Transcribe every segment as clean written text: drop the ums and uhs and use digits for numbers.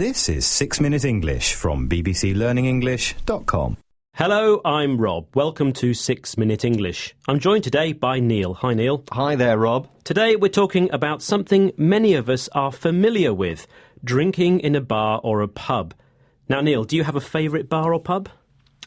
This is 6 Minute English from bbclearningenglish.com. Hello, I'm Rob. Welcome to 6 Minute English. I'm joined today by Neil. Hi, Neil. Hi there, Rob. Today we're talking about something many of us are familiar with, drinking in a bar or a pub. Now, Neil, do you have a favourite bar or pub?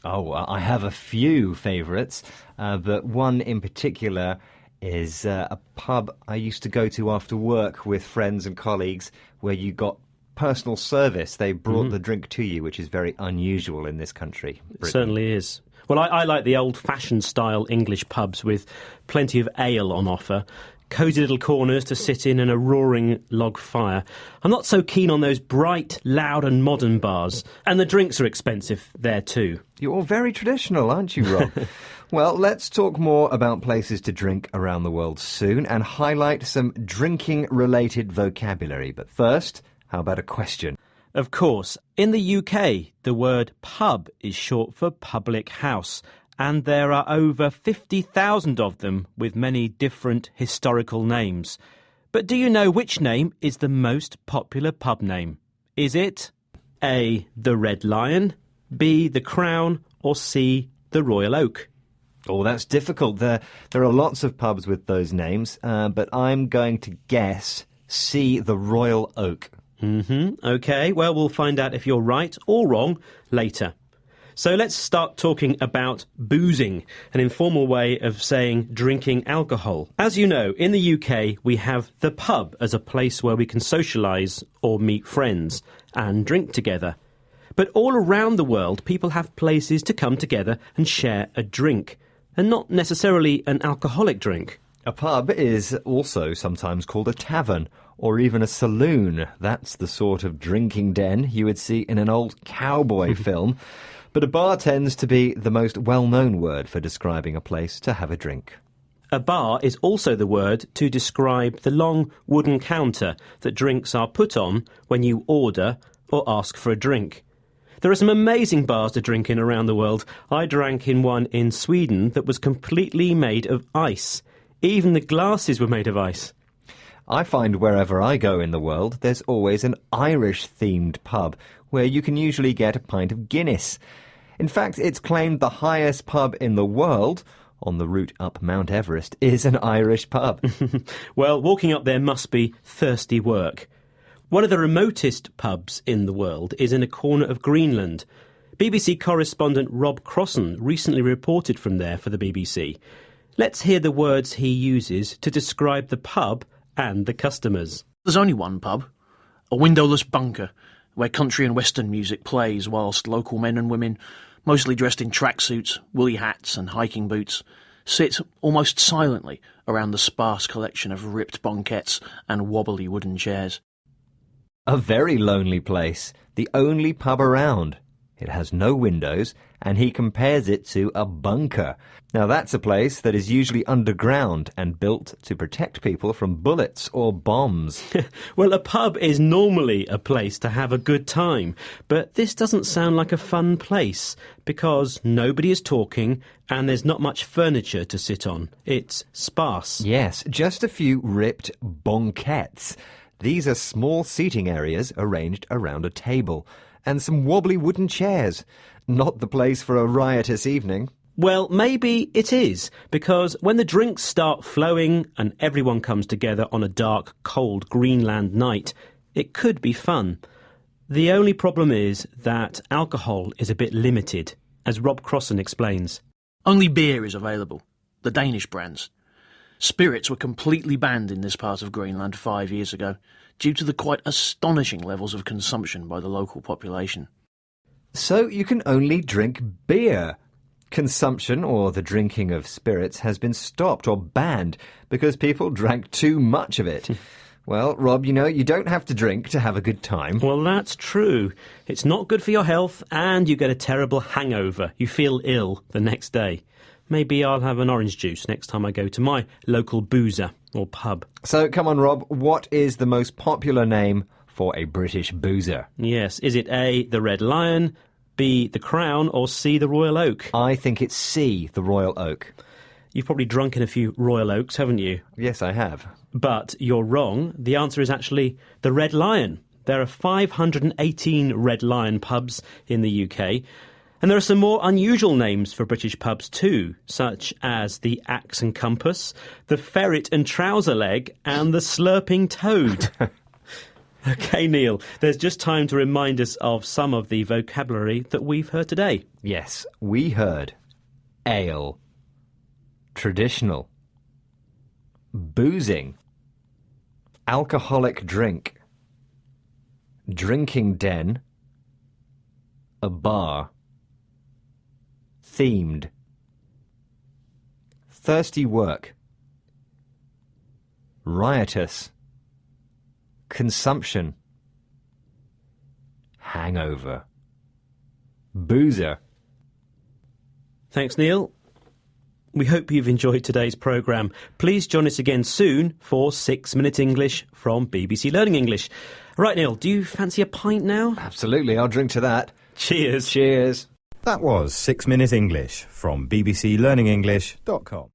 Oh, I have a few favourites, but one in particular is a pub I used to go to after work with friends and colleagues where you got personal service. They brought the drink to you, which is very unusual in this country. It certainly is. Well, I like the old-fashioned style English pubs with plenty of ale on offer, cosy little corners to sit in and a roaring log fire. I'm not so keen on those bright, loud and modern bars, and the drinks are expensive there too. You're very traditional, aren't you, Rob? Well, let's talk more about places to drink around the world soon and highlight some drinking-related vocabulary. But first, how about a question? Of course, in the UK, the word pub is short for public house, and there are over 50,000 of them with many different historical names. But do you know which name is the most popular pub name? Is it A, the Red Lion, B, the Crown, or C, the Royal Oak? Oh, that's difficult. There are lots of pubs with those names, but I'm going to guess C, the Royal Oak. OK, well, we'll find out if you're right or wrong later. So let's start talking about boozing, an informal way of saying drinking alcohol. As you know, in the UK, we have the pub as a place where we can socialise or meet friends and drink together. But all around the world, people have places to come together and share a drink, and not necessarily an alcoholic drink. A pub is also sometimes called a tavern or even a saloon. That's the sort of drinking den you would see in an old cowboy film. But a bar tends to be the most well-known word for describing a place to have a drink. A bar is also the word to describe the long wooden counter that drinks are put on when you order or ask for a drink. There are some amazing bars to drink in around the world. I drank in one in Sweden that was completely made of ice. Even the glasses were made of ice. I find wherever I go in the world, there's always an Irish-themed pub where you can usually get a pint of Guinness. In fact, it's claimed the highest pub in the world, on the route up Mount Everest, is an Irish pub. Well, walking up there must be thirsty work. One of the remotest pubs in the world is in a corner of Greenland. BBC correspondent Rob Crossan recently reported from there for the BBC. Let's hear the words he uses to describe the pub and the customers. There's only one pub, a windowless bunker, where country and western music plays whilst local men and women, mostly dressed in tracksuits, woolly hats and hiking boots, sit almost silently around the sparse collection of ripped banquettes and wobbly wooden chairs. A very lonely place, the only pub around. It has no windows, and he compares it to a bunker. Now that's a place that is usually underground and built to protect people from bullets or bombs. Well, a pub is normally a place to have a good time, but this doesn't sound like a fun place because nobody is talking and there's not much furniture to sit on. It's sparse. Yes, just a few ripped banquettes. These are small seating areas arranged around a table, and some wobbly wooden chairs. Not the place for a riotous evening. Well, maybe it is, because when the drinks start flowing and everyone comes together on a dark, cold Greenland night, it could be fun. The only problem is that alcohol is a bit limited, as Rob Crossan explains. Only beer is available, the Danish brands. Spirits were completely banned in this part of Greenland 5 years ago, due to the quite astonishing levels of consumption by the local population. So you can only drink beer. Consumption, or the drinking of spirits, has been stopped or banned because people drank too much of it. Well, Rob, you know, you don't have to drink to have a good time. Well, that's true. It's not good for your health and you get a terrible hangover. You feel ill the next day. Maybe I'll have an orange juice next time I go to my local boozer or pub. So, come on, Rob, what is the most popular name for a British boozer? Yes, is it A, the Red Lion, B, the Crown, or C, the Royal Oak? I think it's C, the Royal Oak. You've probably drunk in a few Royal Oaks, haven't you? Yes, I have. But you're wrong. The answer is actually the Red Lion. There are 518 Red Lion pubs in the UK. And there are some more unusual names for British pubs too, such as the Axe and Compass, the Ferret and Trouser Leg, and the Slurping Toad. OK, Neil, there's just time to remind us of some of the vocabulary that we've heard today. Yes, we heard ale, traditional, boozing, alcoholic drink, drinking den, a bar, themed, thirsty work, riotous, consumption, hangover, boozer. Thanks, Neil. We hope you've enjoyed today's programme. Please join us again soon for 6 Minute English from BBC Learning English. Right, Neil, do you fancy a pint now? Absolutely, I'll drink to that. Cheers. Cheers. That was 6 Minute English from bbclearningenglish.com.